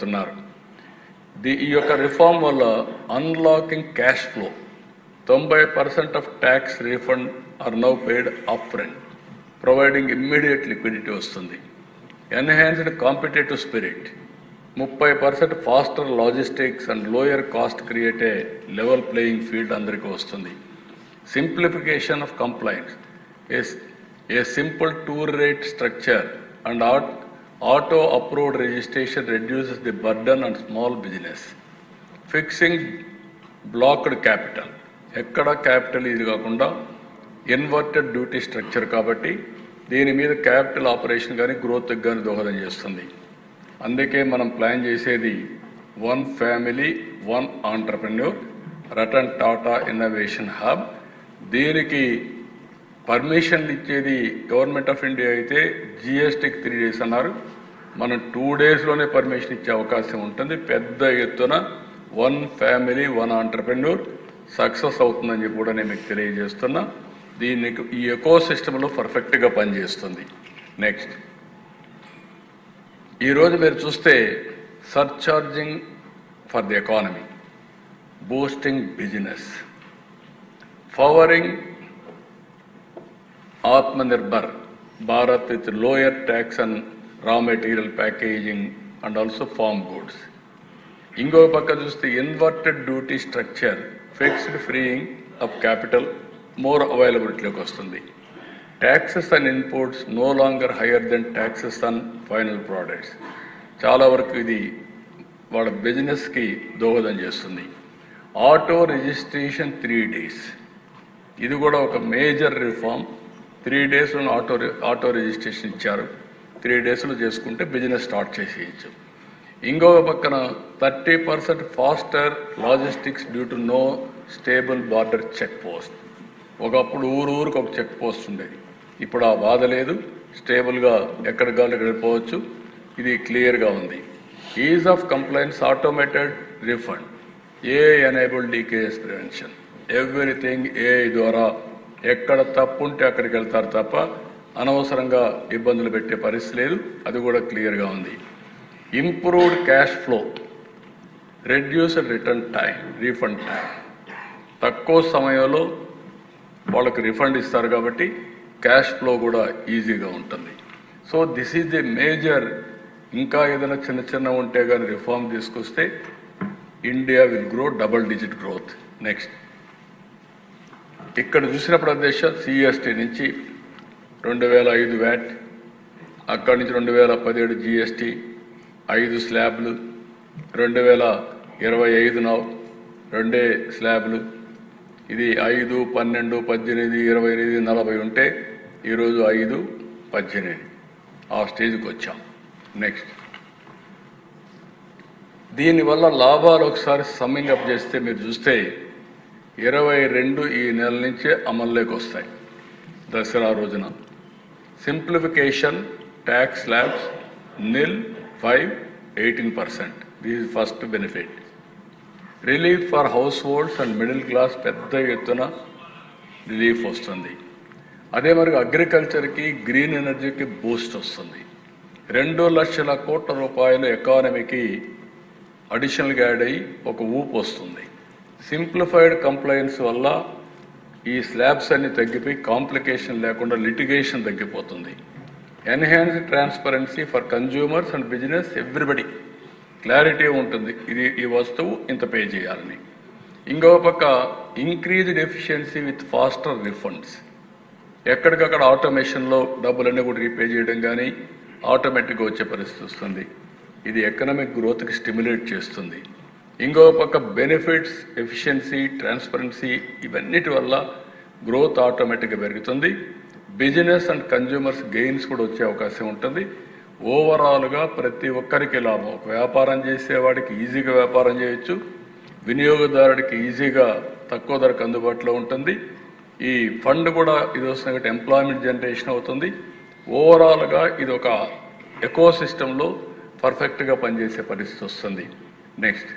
పడుతున్నారు. ఈ యొక్క రిఫార్మ్ వల్ల unlocking cash flow 90% of tax refund are now paid up front, providing immediate liquidity వస్తుంది. Enhanced competitive spirit 30% faster logistics and lower cost create a level playing field అందరికీ వస్తుంది. Simplification of compliance a simple tour rate structure and auto approved registration reduces the burden on small business. Fixing blocked capital, ekkada capital ఇది కాకుండా inverted duty structure కాబట్టి దీని మీద capital operation కానీ growth కానీ దోహదం చేస్తుంది. అందుకే మనం ప్లాన్ చేసేది one family one entrepreneur Ratan Tata innovation hub. దీనికి పర్మిషన్లు ఇచ్చేది గవర్నమెంట్ ఆఫ్ ఇండియా అయితే జిఎస్టీకి 3 days అన్నారు. మనం 2 daysలోనే పర్మిషన్ ఇచ్చే అవకాశం ఉంటుంది. పెద్ద ఎత్తున one family one entrepreneur success అవుతుందని చెప్పి కూడా నేను మీకు తెలియజేస్తున్నా. దీనికి ఈ ఎకో సిస్టంలో పర్ఫెక్ట్గా పనిచేస్తుంది. నెక్స్ట్, ఈరోజు మీరు చూస్తే supercharging for the economy, boosting business, powering Atmanirbhar Bharat with lower tax and raw material packaging and also farm goods. ఇంకో పక్క చూస్తే inverted duty structure, fixed freeing of capital, more అవైలబిలిటీలోకి వస్తుంది. Taxes and inputs no longer higher than taxes on final products. చాలా వరకు ఇది వాళ్ళ బిజినెస్కి దోహదం చేస్తుంది. ఆటో రిజిస్ట్రేషన్ 3 days, ఇది కూడా ఒక మేజర్ రిఫార్మ్. 3 daysలో ఆటో రిజిస్ట్రేషన్ ఇచ్చారు. 3 daysలో చేసుకుంటే బిజినెస్ స్టార్ట్ చేసేయచ్చు. ఇంకొక పక్కన 30% faster logistics due to no stable border check post. ఒకప్పుడు ఊరికి ఒక చెక్ పోస్ట్ ఉండేది, ఇప్పుడు ఆ బాధ లేదు. స్టేబుల్గా ఎక్కడికి కావాలి వెళ్ళిపోవచ్చు. ఇది క్లియర్గా ఉంది. Is of complaints, automated refund, AI enabled leakage prevention. Everything AI ద్వారా ఎక్కడ తప్పు ఉంటే అక్కడికి వెళ్తారు తప్ప అనవసరంగా ఇబ్బందులు పెట్టే పరిస్థితి లేదు. అది కూడా క్లియర్గా ఉంది. Improved cash flow, reduced return time, refund time. తక్కువ సమయంలో వాళ్ళకి రిఫండ్ ఇస్తారు కాబట్టి క్యాష్ ఫ్లో కూడా ఈజీగా ఉంటుంది. So this is the major. ఇంకా ఏదైనా చిన్న ఉంటే కానీ రిఫార్మ్ తీసుకొస్తే India will grow double-digit growth. Next, ఇక్కడ చూసినప్పుడు అధ్యక్ష సిఎస్టీ నుంచి 2005 వ్యాట్, అక్కడి నుంచి 2017 జిఎస్టీ, 5 స్లాబ్లు, 2025 నౌ 2 స్లాబ్లు. ఇది 5, 12, 18, 29, 40 ఉంటే ఈరోజు 5, 18 ఆ స్టేజ్కి వచ్చాం. నెక్స్ట్, దీనివల్ల లాభాలు ఒకసారి సమ్మింగ్ అప్ చేస్తే మీరు చూస్తే 22 ఈ నెల నుంచే అమల్లోకి వస్తాయి. దసరా రోజున simplification, tax slabs nil 5, 18%. This is first benefit. Relief for house holds and middle class, పెద్ద ఎత్తున రిలీఫ్ వస్తుంది. అదే మరి అగ్రికల్చర్కి, గ్రీన్ ఎనర్జీకి బూస్ట్ వస్తుంది. 2 లక్షల కోట్ల రూపాయలు ఎకానమీకి అడిషనల్గా యాడ్ అయ్యి ఒక ఊపు వస్తుంది. సింప్లిఫైడ్ కంప్లైన్స్ వల్ల ఈ స్లాబ్స్ అన్ని తగ్గిపోయి కాంప్లికేషన్ లేకుండా లిటిగేషన్ తగ్గిపోతుంది. Enhanced transparency for consumers and business, everybody clarity ఉంటుంది. ఈ వస్తువు ఇంత పే చేయాలని. ఇంకో పక్క increased efficiency with faster refunds. ఎక్కడికక్కడ ఆటోమేషన్లో డబ్బులన్నీ కూడా రీపే చేయడం కానీ ఆటోమేటిక్గా వచ్చే పరిస్థితి వస్తుంది. ఇది ఎకనామిక్ గ్రోత్కి స్టిమ్యులేట్ చేస్తుంది. ఇంకో పక్క బెనిఫిట్స్, ఎఫిషియన్సీ, ట్రాన్స్పరెన్సీ, ఇవన్నిటి వల్ల గ్రోత్ ఆటోమేటిక్గా పెరుగుతుంది. బిజినెస్ అండ్ కన్జ్యూమర్స్ గెయిన్స్ కూడా వచ్చే అవకాశం ఉంటుంది. ఓవరాల్గా ప్రతి ఒక్కరికి లాభం. ఒక వ్యాపారం చేసేవాడికి ఈజీగా వ్యాపారం చేయొచ్చు, వినియోగదారుడికి ఈజీగా తక్కువ ధరకు అందుబాటులో ఉంటుంది. ఈ ఫండ్ కూడా ఇది వస్తుంది కాబట్టి ఎంప్లాయ్మెంట్ జనరేషన్ అవుతుంది. ఓవరాల్గా ఇది ఒక ఎకో సిస్టంలో పర్ఫెక్ట్గా పనిచేసే పరిస్థితి వస్తుంది. నెక్స్ట్,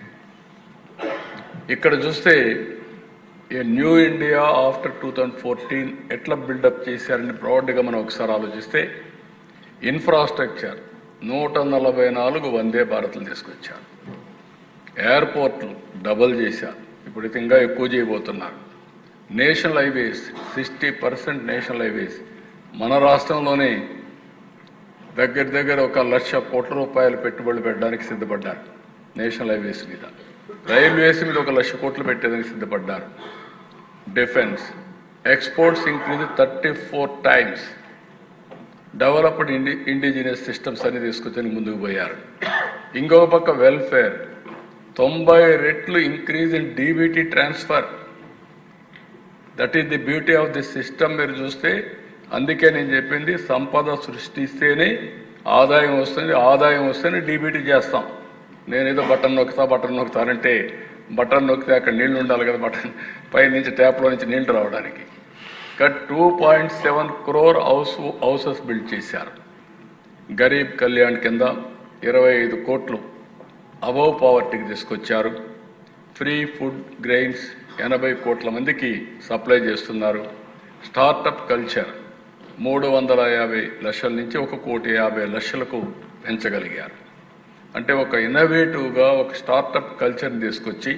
ఇక్కడ చూస్తే ఏ న్యూ ఇండియా ఆఫ్టర్ 2014 ఎట్లా బిల్డప్ చేశారని బ్రాడ్గా మనం ఒకసారి ఆలోచిస్తే, ఇన్ఫ్రాస్ట్రక్చర్ 144 వందే భారత్లు తీసుకొచ్చారు. ఎయిర్పోర్ట్లు డబల్ చేశారు. ఇప్పుడైతే ఇంకా ఎక్కువ చేయబోతున్నారు. నేషనల్ హైవేస్ 60% నేషనల్ హైవేస్ మన రాష్ట్రంలోనే దగ్గర 1,00,000 కోట్ల రూపాయలు పెట్టుబడులు పెట్టడానికి సిద్ధపడ్డారు. నేషనల్ హైవేస్ మీద, రైల్వేస్ మీద 1,00,000 కోట్లు పెట్టేదానికి సిద్ధపడ్డారు. Defence exports increase 34 times. Developed indigenous systems అని తీసుకొచ్చి ముందుకు పోయారు. ఇంకో పక్క వెల్ఫేర్ 90 రెట్లు increase in DBT transfer. That is the beauty of the system. మీరు చూస్తే అందుకే నేను చెప్పింది, సంపద సృష్టిస్తేనే ఆదాయం వస్తుంది, ఆదాయం వస్తేనే డీబీటీ చేస్తాం. నేనేదో బటన్ నొక్కుతానంటే బటన్ నొక్కితే అక్కడ నీళ్లు ఉండాలి కదా, బటన్ పై నుంచి ట్యాప్లో నుంచి నీళ్లు రావడానికి. 2.7 crore హౌసెస్ బిల్డ్ చేశారు. గరీబ్ కళ్యాణ్ కింద 25 కోట్లు అబవ్ పావర్టీకి తీసుకొచ్చారు. ఫ్రీ ఫుడ్ గ్రెయిన్స్ 80 కోట్ల మందికి సప్లై చేస్తున్నారు. స్టార్టప్ కల్చర్ 350 లక్షల నుంచి 1,50,00,000కు పెంచగలిగారు. అంటే ఒక ఇన్నోవేటివ్గా ఒక స్టార్టప్ కల్చర్ని తీసుకొచ్చి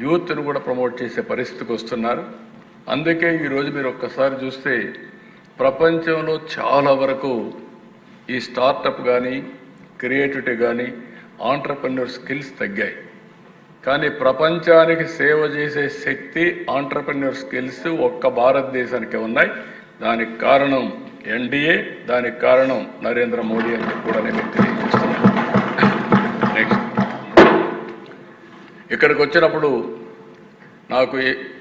యూత్ను కూడా ప్రమోట్ చేసే పరిస్థితికి వస్తున్నారు. అందుకే ఈరోజు మీరు ఒక్కసారి చూస్తే ప్రపంచంలో చాలా వరకు ఈ స్టార్టప్ కానీ క్రియేటివిటీ కానీ ఆంటర్‌ప్రెన్యూర్ స్కిల్స్ తగ్గాయి. కానీ ప్రపంచానికి సేవ చేసే శక్తి ఆంటర్‌ప్రెన్యూర్ స్కిల్స్ ఒక్క భారతదేశానికి ఉన్నాయి. దానికి కారణం ఎన్డీఏ, దానికి కారణం నరేంద్ర మోడీ అని చెప్పి కూడా నేను తెలియజేస్తున్నాను. నెక్స్ట్, ఇక్కడికి వచ్చినప్పుడు నాకు